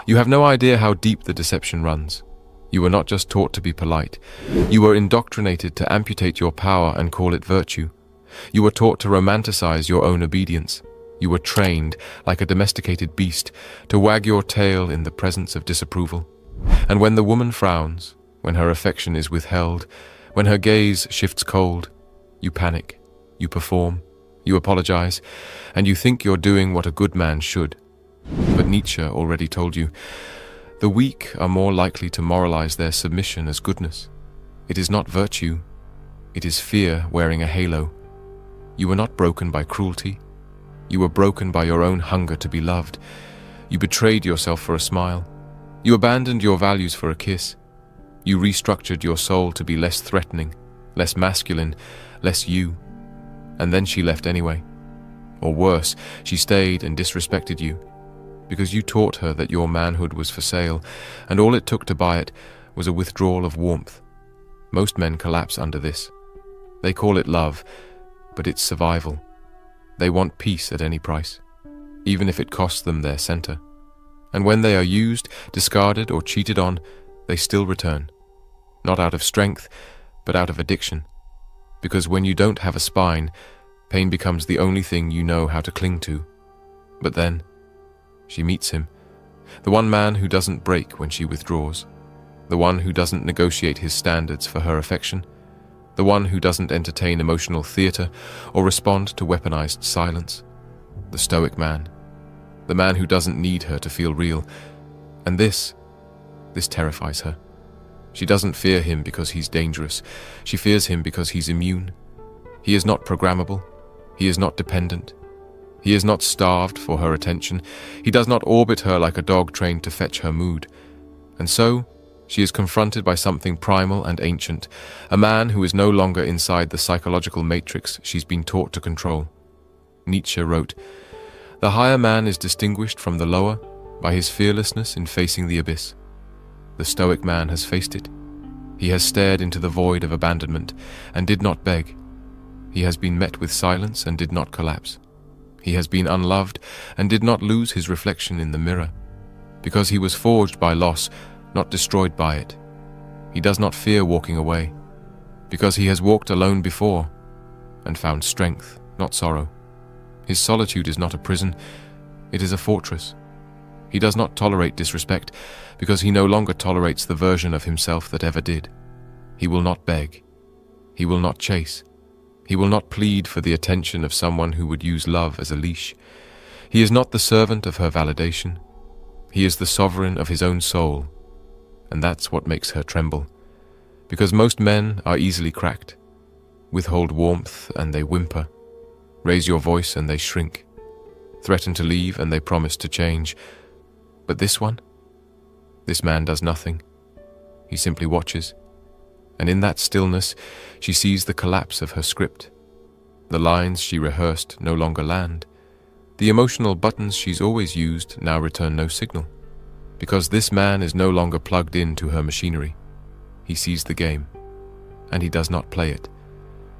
You have no idea how deep the deception runs. You were not just taught to be polite. You were indoctrinated to amputate your power and call it virtue. You were taught to romanticize your own obedience. You were trained, like a domesticated beast, to wag your tail in the presence of disapproval. And when the woman frowns, when her affection is withheld, when her gaze shifts cold, you panic, you perform, you apologize, and you think you're doing what a good man should. But Nietzsche already told you, the weak are more likely to moralize their submission as goodness. It is not virtue, it is fear wearing a halo. You were not broken by cruelty. You were broken by your own hunger to be loved. You betrayed yourself for a smile. You abandoned your values for a kiss. You restructured your soul to be less threatening, less masculine, less you. And then she left anyway. Or worse, she stayed and disrespected you, because you taught her that your manhood was for sale, and all it took to buy it was a withdrawal of warmth. Most men collapse under this. They call it love, but it's survival. They want peace at any price, even if it costs them their center. And when they are used, discarded, or cheated on, they still return. Not out of strength, but out of addiction. Because when you don't have a spine, pain becomes the only thing you know how to cling to. But then, she meets him. The one man who doesn't break when she withdraws. The one who doesn't negotiate his standards for her affection. The one who doesn't entertain emotional theater or respond to weaponized silence. The stoic man. The man who doesn't need her to feel real. And this terrifies her. She doesn't fear him because he's dangerous. She fears him because he's immune. He is not programmable. He is not dependent. He is not starved for her attention. He does not orbit her like a dog trained to fetch her mood. And so, she is confronted by something primal and ancient, a man who is no longer inside the psychological matrix she's been taught to control. Nietzsche wrote, "The higher man is distinguished from the lower by his fearlessness in facing the abyss. The stoic man has faced it. He has stared into the void of abandonment and did not beg. He has been met with silence and did not collapse. He has been unloved and did not lose his reflection in the mirror, because he was forged by loss, not destroyed by it. He does not fear walking away, because he has walked alone before and found strength, not sorrow. His solitude is not a prison, it is a fortress. He does not tolerate disrespect, because he no longer tolerates the version of himself that ever did. He will not beg. He will not chase. He will not plead for the attention of someone who would use love as a leash. He is not the servant of her validation. He is the sovereign of his own soul. And that's what makes her tremble. Because most men are easily cracked. Withhold warmth and they whimper. Raise your voice and they shrink. Threaten to leave and they promise to change. But this one? This man does nothing. He simply watches. And in that stillness, she sees the collapse of her script. The lines she rehearsed no longer land. The emotional buttons she's always used now return no signal. Because this man is no longer plugged into her machinery. He sees the game, and he does not play it.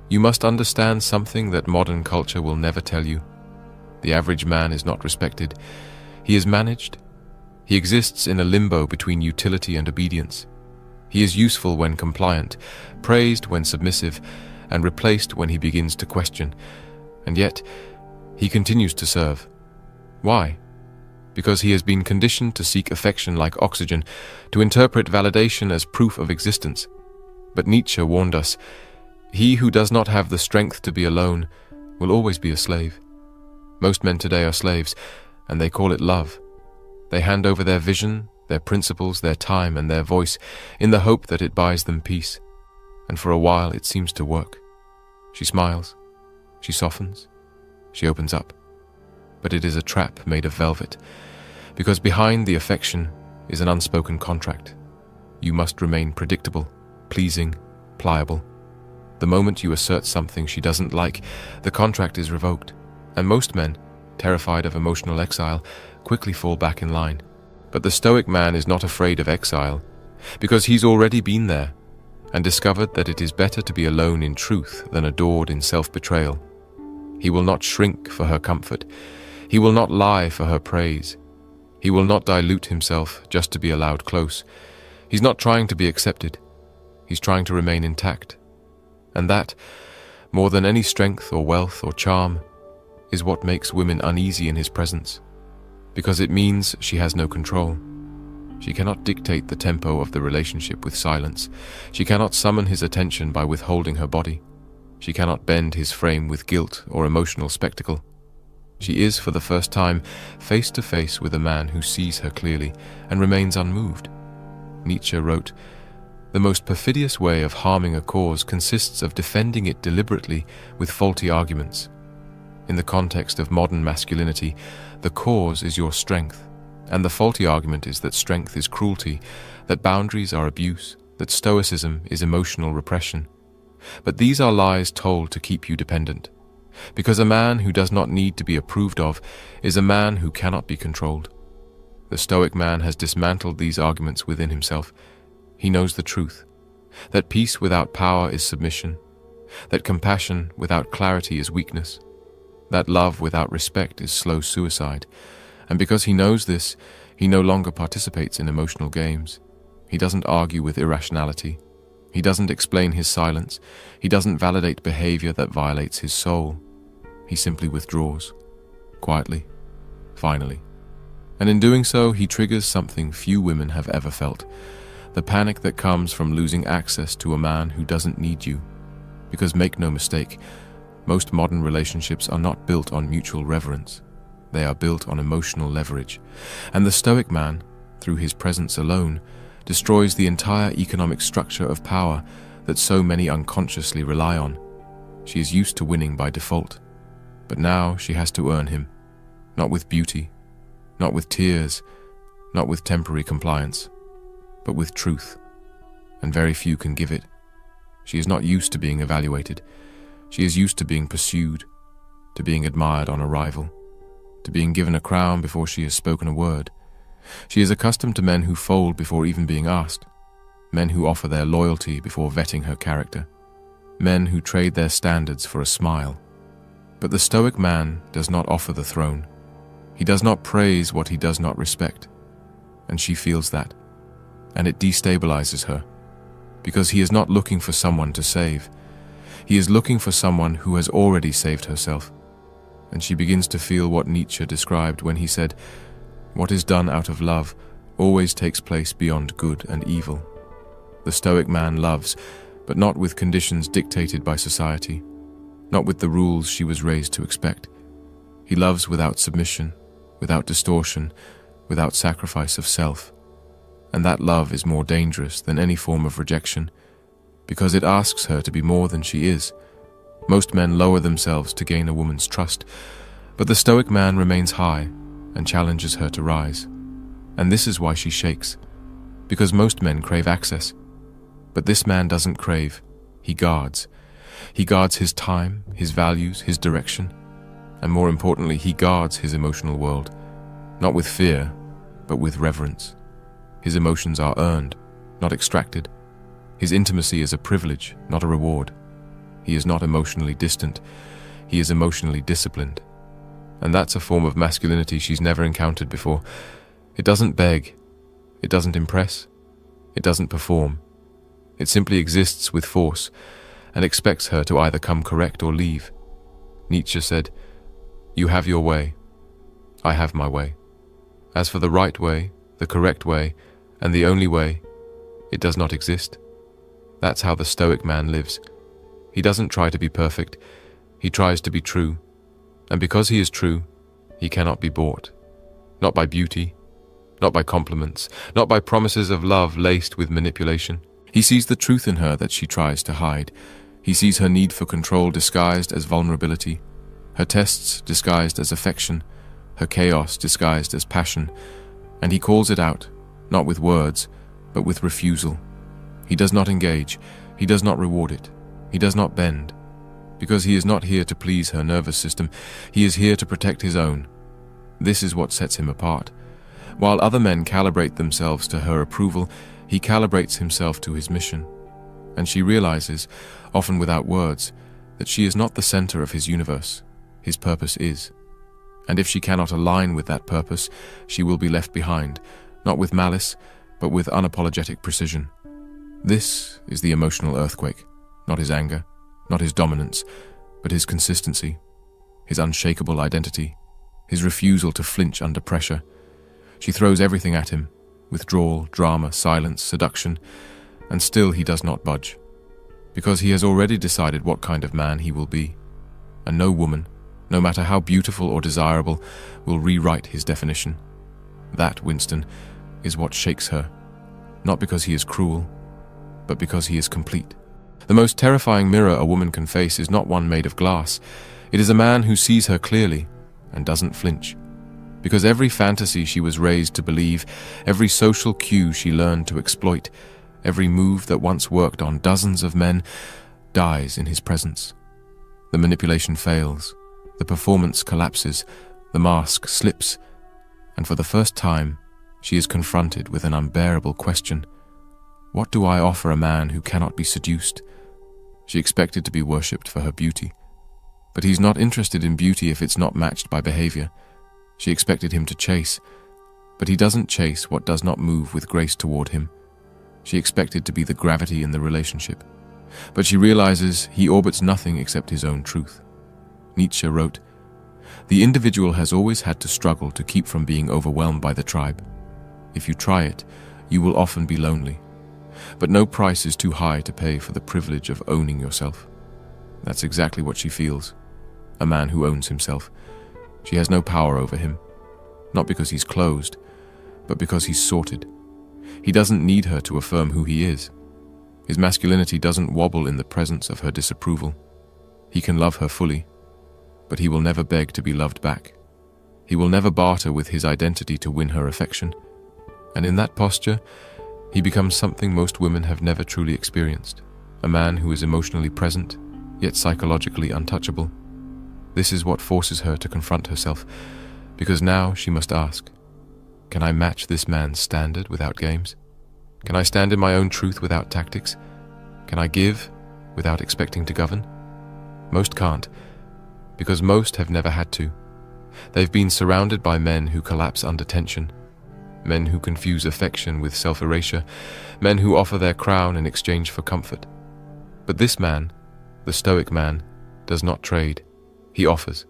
You must understand something that modern culture will never tell you. The average man is not respected. He is managed. He exists in a limbo between utility and obedience. He is useful when compliant, praised when submissive, and replaced when he begins to question. And yet, he continues to serve. Why? Because he has been conditioned to seek affection like oxygen, to interpret validation as proof of existence. But Nietzsche warned us, he who does not have the strength to be alone will always be a slave. Most men today are slaves, and they call it love. They hand over their vision, their principles, their time, and their voice in the hope that it buys them peace. And for a while it seems to work. She smiles, she softens, she opens up. But it is a trap made of velvet, because behind the affection is an unspoken contract. You must remain predictable, pleasing, pliable. The moment you assert something she doesn't like, the contract is revoked, and most men, terrified of emotional exile, quickly fall back in line. But the stoic man is not afraid of exile, because he's already been there, and discovered that it is better to be alone in truth than adored in self-betrayal. He will not shrink for her comfort. He will not lie for her praise. He will not dilute himself just to be allowed close. He's not trying to be accepted. He's trying to remain intact. And that, more than any strength or wealth or charm, is what makes women uneasy in his presence, because it means she has no control. She cannot dictate the tempo of the relationship with silence. She cannot summon his attention by withholding her body. She cannot bend his frame with guilt or emotional spectacle. She is, for the first time, face to face with a man who sees her clearly and remains unmoved. Nietzsche wrote, "The most perfidious way of harming a cause consists of defending it deliberately with faulty arguments." In the context of modern masculinity, the cause is your strength, and the faulty argument is that strength is cruelty, that boundaries are abuse, that stoicism is emotional repression. But these are lies told to keep you dependent, because a man who does not need to be approved of is a man who cannot be controlled. The Stoic man has dismantled these arguments within himself. He knows the truth, that peace without power is submission, that compassion without clarity is weakness, that love without respect is slow suicide. And because he knows this, he no longer participates in emotional games. He doesn't argue with irrationality. He doesn't explain his silence. He doesn't validate behavior that violates his soul. He simply withdraws, quietly, finally. And in doing so, he triggers something few women have ever felt: the panic that comes from losing access to a man who doesn't need you. Because make no mistake, most modern relationships are not built on mutual reverence. They are built on emotional leverage. And the Stoic man, through his presence alone, destroys the entire economic structure of power that so many unconsciously rely on. She is used to winning by default, but now she has to earn him, not with beauty, not with tears, not with temporary compliance, but with truth, and very few can give it. She is not used to being evaluated. She is used to being pursued, to being admired on arrival, to being given a crown before she has spoken a word. She is accustomed to men who fold before even being asked, men who offer their loyalty before vetting her character, men who trade their standards for a smile. But the Stoic man does not offer the throne. He does not praise what he does not respect, and she feels that, and it destabilizes her, because he is not looking for someone to save. He is looking for someone who has already saved herself, and she begins to feel what Nietzsche described when he said, "What is done out of love always takes place beyond good and evil." The Stoic man loves, but not with conditions dictated by society, not with the rules she was raised to expect. He loves without submission, without distortion, without sacrifice of self. And that love is more dangerous than any form of rejection, because it asks her to be more than she is. Most men lower themselves to gain a woman's trust, but the Stoic man remains high and challenges her to rise. And this is why she shakes, because most men crave access. But this man doesn't crave, he guards. He guards his time, his values, his direction, and more importantly, he guards his emotional world, not with fear, but with reverence. His emotions are earned, not extracted. His intimacy is a privilege, not a reward. He is not emotionally distant, he is emotionally disciplined. And that's a form of masculinity she's never encountered before. It doesn't beg, it doesn't impress, it doesn't perform. It simply exists with force and expects her to either come correct or leave. Nietzsche said, "You have your way, I have my way. As for the right way, the correct way, and the only way, it does not exist." That's how the Stoic man lives. He doesn't try to be perfect, he tries to be true. And because he is true, he cannot be bought. Not by beauty, not by compliments, not by promises of love laced with manipulation. He sees the truth in her that she tries to hide. He sees her need for control disguised as vulnerability, her tests disguised as affection, her chaos disguised as passion, and he calls it out, not with words, but with refusal. He does not engage, he does not reward it, he does not bend, because he is not here to please her nervous system, he is here to protect his own. This is what sets him apart. While other men calibrate themselves to her approval, he calibrates himself to his mission. And she realizes, often without words, that she is not the center of his universe. His purpose is. And if she cannot align with that purpose, she will be left behind, not with malice, but with unapologetic precision. This is the emotional earthquake, not his anger, not his dominance, but his consistency, his unshakable identity, his refusal to flinch under pressure. She throws everything at him, withdrawal, drama, silence, seduction, and still he does not budge, because he has already decided what kind of man he will be, and no woman, no matter how beautiful or desirable, will rewrite his definition. That, Winston, is what shakes her, not because he is cruel, but because he is complete. The most terrifying mirror a woman can face is not one made of glass. It is a man who sees her clearly and doesn't flinch. Because every fantasy she was raised to believe, every social cue she learned to exploit, every move that once worked on dozens of men dies in his presence. The manipulation fails, the performance collapses, the mask slips, and for the first time, she is confronted with an unbearable question. What do I offer a man who cannot be seduced? She expected to be worshipped for her beauty. But he's not interested in beauty if it's not matched by behavior. She expected him to chase, but he doesn't chase what does not move with grace toward him. She expected to be the gravity in the relationship, but she realizes he orbits nothing except his own truth. Nietzsche wrote, "The individual has always had to struggle to keep from being overwhelmed by the tribe. If you try it, you will often be lonely. But no price is too high to pay for the privilege of owning yourself." That's exactly what she feels. A man who owns himself. She has no power over him, not because he's closed, but because he's sorted. He doesn't need her to affirm who he is. His masculinity doesn't wobble in the presence of her disapproval. He can love her fully, but he will never beg to be loved back. He will never barter with his identity to win her affection. And in that posture, he becomes something most women have never truly experienced, a man who is emotionally present, yet psychologically untouchable. This is what forces her to confront herself, because now she must ask, can I match this man's standard without games? Can I stand in my own truth without tactics? Can I give without expecting to govern? Most can't, because most have never had to. They've been surrounded by men who collapse under tension, men who confuse affection with self-erasure, men who offer their crown in exchange for comfort. But this man, the stoic man, does not trade. He offers.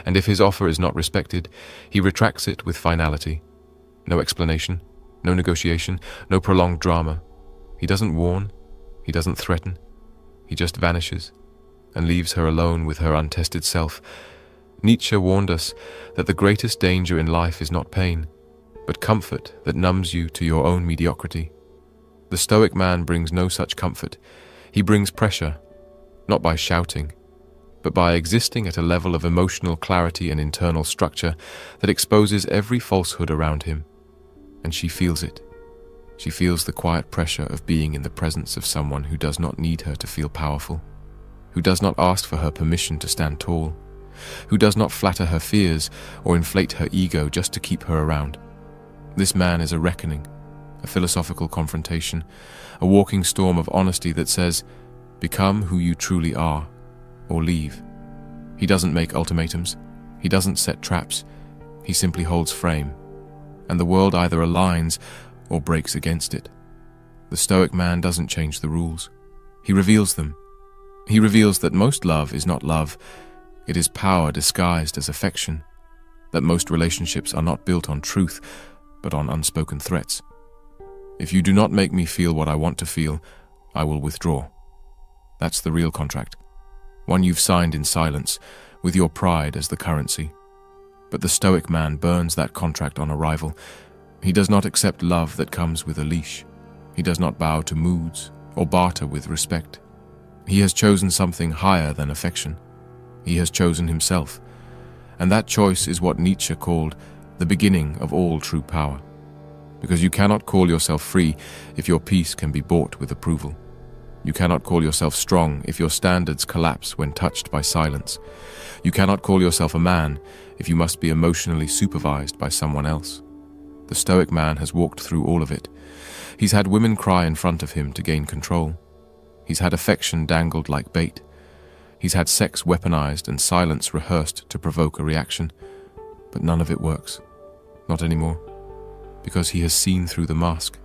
And if his offer is not respected, he retracts it with finality. No explanation, no negotiation, no prolonged drama. He doesn't warn, he doesn't threaten. He just vanishes and leaves her alone with her untested self. Nietzsche warned us that the greatest danger in life is not pain, but comfort that numbs you to your own mediocrity. The stoic man brings no such comfort. He brings pressure, not by shouting, but by existing at a level of emotional clarity and internal structure that exposes every falsehood around him. And she feels it. She feels the quiet pressure of being in the presence of someone who does not need her to feel powerful, who does not ask for her permission to stand tall, who does not flatter her fears or inflate her ego just to keep her around. This man is a reckoning, a philosophical confrontation, a walking storm of honesty that says, become who you truly are, or leave. He doesn't make ultimatums. He doesn't set traps. He simply holds frame. And the world either aligns or breaks against it. The stoic man doesn't change the rules. He reveals them. He reveals that most love is not love. It is power disguised as affection. That most relationships are not built on truth, but on unspoken threats. If you do not make me feel what I want to feel, I will withdraw. That's the real contract. One you've signed in silence, with your pride as the currency. But the stoic man burns that contract on arrival. He does not accept love that comes with a leash. He does not bow to moods or barter with respect. He has chosen something higher than affection. He has chosen himself. And that choice is what Nietzsche called the beginning of all true power. Because you cannot call yourself free if your peace can be bought with approval. You cannot call yourself strong if your standards collapse when touched by silence. You cannot call yourself a man if you must be emotionally supervised by someone else. The stoic man has walked through all of it. He's had women cry in front of him to gain control. He's had affection dangled like bait. He's had sex weaponized and silence rehearsed to provoke a reaction. But none of it works. Not anymore. Because he has seen through the mask.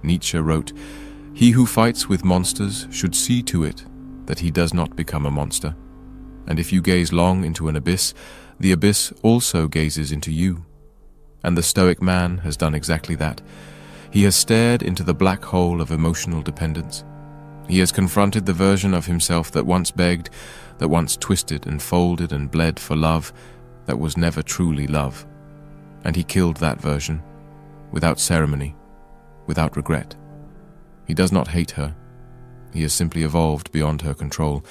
Nietzsche wrote, "He who fights with monsters should see to it that he does not become a monster. And if you gaze long into an abyss, the abyss also gazes into you." And the Stoic man has done exactly that. He has stared into the black hole of emotional dependence. He has confronted the version of himself that once begged, that once twisted and folded and bled for love, that was never truly love. And he killed that version, without ceremony, without regret. He does not hate her. He has simply evolved beyond her control,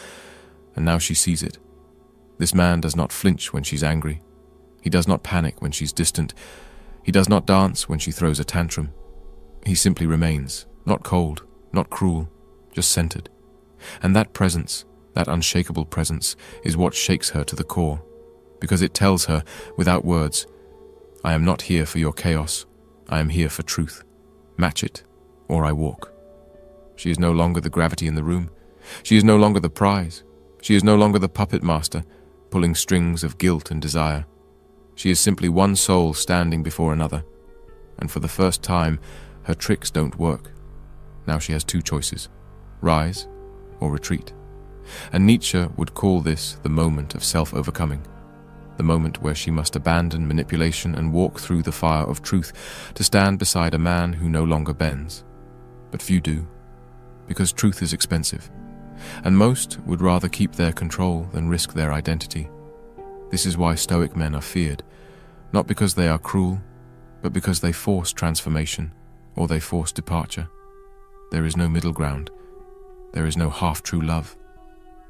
and now she sees it. This man does not flinch when she's angry. He does not panic when she's distant. He does not dance when she throws a tantrum. He simply remains, not cold, not cruel, just centered. And that presence, that unshakable presence, is what shakes her to the core, because it tells her, without words, "I am not here for your chaos. I am here for truth. Match it, or I walk." She is no longer the gravity in the room. She is no longer the prize. She is no longer the puppet master, pulling strings of guilt and desire. She is simply one soul standing before another. And for the first time, her tricks don't work. Now she has two choices: rise or retreat. And Nietzsche would call this the moment of self-overcoming, the moment where she must abandon manipulation and walk through the fire of truth to stand beside a man who no longer bends. But few do, because truth is expensive, and most would rather keep their control than risk their identity. This is why Stoic men are feared, not because they are cruel, but because they force transformation or they force departure. There is no middle ground. There is no half-true love.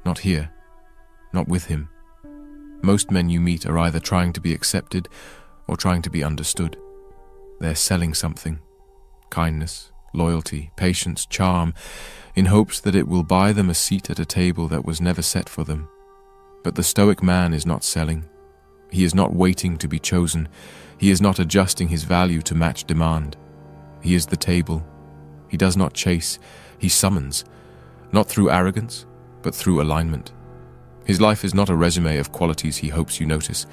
Not here, not with him. Most men you meet are either trying to be accepted or trying to be understood. They're selling something: kindness, loyalty, patience, charm, in hopes that it will buy them a seat at a table that was never set for them. But the Stoic man is not selling. He is not waiting to be chosen. He is not adjusting his value to match demand. He is the table. He does not chase, he summons, not through arrogance, but through alignment. His life is not a resume of qualities he hopes you notice.